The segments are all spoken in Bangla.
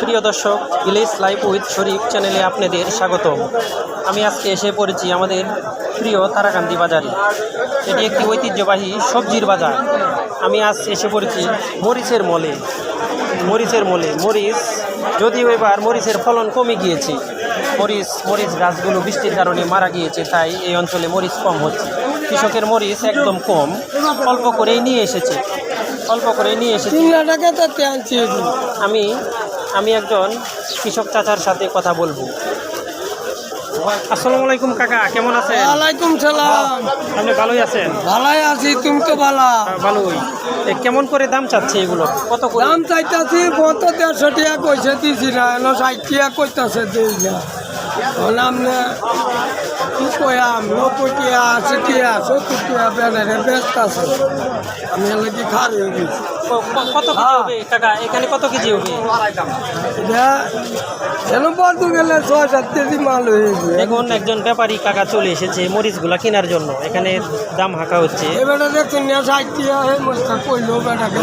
প্রিয় দর্শক, ভিলেজ লাইফ উইথ শরীফ চ্যানেলে আপনাদের স্বাগতম। আমি আজকে এসে পড়েছি আমাদের প্রিয় তারাকান্দি বাজারে। এটি একটি ঐতিহ্যবাহী সবজির বাজার। আমি আজ এসে পড়েছি মরিচের মলে। মরিচ যদিও এবার মরিচের ফলন কমে গিয়েছে। মরিচ গাছগুলো বৃষ্টির কারণে মারা গিয়েছে, তাই এই অঞ্চলে মরিচ কম হচ্ছে। কৃষকের মরিচ একদম কম, অল্প করেই নিয়ে এসেছে। আমি একজন কৃষক চাচার সাথে কথা বলবো। আসসালামু আলাইকুম কাকা, কেমন আছেন? ওয়ালাইকুম সালাম। আপনি ভালোই আছেন? ভালোই আছি, তুমি তো ভালো? ভালোই। কেমন করে দাম চাচ্ছে এগুলো? কত করে দাম চাইতেছি? 150 টাকা কইছে, দিছি না, 60 টাকা কইতাছে দিই না। আপনি কি কয়াম, 90 টাকা, 80 টাকা, 70 টাকা বেড়ে ব্যস্ত আছে। আমি হলে কি খার হয়ে গেছি। কত কেজি হবে কাকা? এখানে কত কেজি হবে? যেন বলতে গেলে 6-7 কেজি মাল হয়ে গেছে। এখন একজন ব্যাপারী কাকা চলে এসেছে মরিচগুলা কেনার জন্য। এখানে দাম হাঁকা হচ্ছে, এবারে দেখুন 60 টাকা হয়ে মরিচটা কইলেও বেটাকে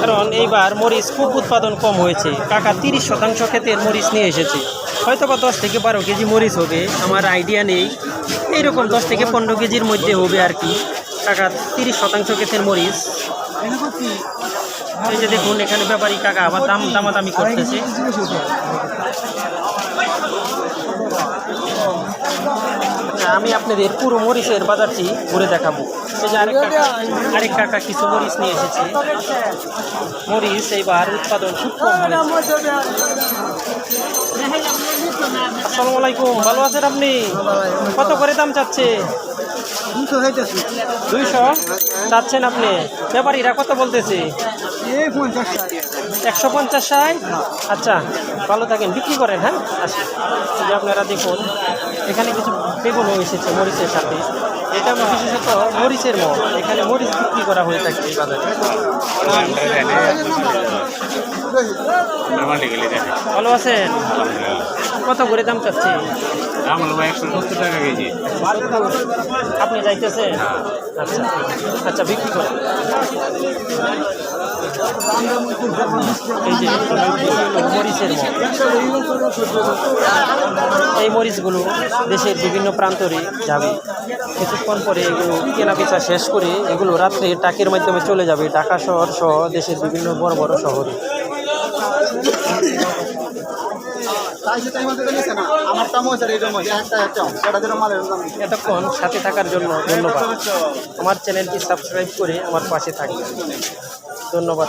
কারণ এইবার মরিচ খুব উৎপাদন কম হয়েছে। কাকা 30% ক্ষেতের মরিচ নিয়ে এসেছে। হয়তো বা 10 থেকে 12 কেজি মরিচ হবে, আমার আইডিয়া নেই। এইরকম 10 থেকে 15 কেজির মধ্যে হবে আর কি। কাকা 30% ক্ষেতের মরিচ। এই যে দেখুন, এখানে ব্যাপারী কাকা আবার দামাদামি করতেছে। আমি আপনাদের পুরো মরিচের বাজারটি ঘুরে দেখাবো। এই যে আরেক কাকা কিছু মরিচ নিয়ে এসেছে। মরিচ এইবার উৎপাদন খুব কম হয়েছে। আসসালামু আলাইকুম, ভালো আছেন আপনি? কত করে দাম চাচ্ছে? 200 চাচ্ছেন আপনি? ব্যাপারীরা কত বলতেছে? 150 ষাট। আচ্ছা, ভালো থাকেন, বিক্রি করেন। হ্যাঁ, আচ্ছা। যে আপনারা দেখুন, এখানে কিছু বেগুনও এসেছে মরিচের সাথে। এটা বিশেষত মরিচের মল। এখানে মরিচ বিক্রি করা হয়ে থাকে এই বাজারে। ভালো আছেন? কত করে দাম চাচ্ছে? 170 টাকা কেজি। আপনি যাইতেছেন? আচ্ছা আচ্ছা, বিক্রি করেন। এই যে মরিচের মল। এই মরিচগুলো দেশের বিভিন্ন প্রান্তরে যাবে। কিছুক্ষণ পরে এগুলো কেনাবেচা শেষ করে এগুলো রাত্রে ট্রাকের মাধ্যমে চলে যাবে ঢাকা শহর সহ দেশের বিভিন্ন বড় বড় শহরে। এতক্ষণ সাথে থাকার জন্য ধন্যবাদ। আমার চ্যানেলটি সাবস্ক্রাইব করে আমার পাশে থাকবেন। ধন্যবাদ।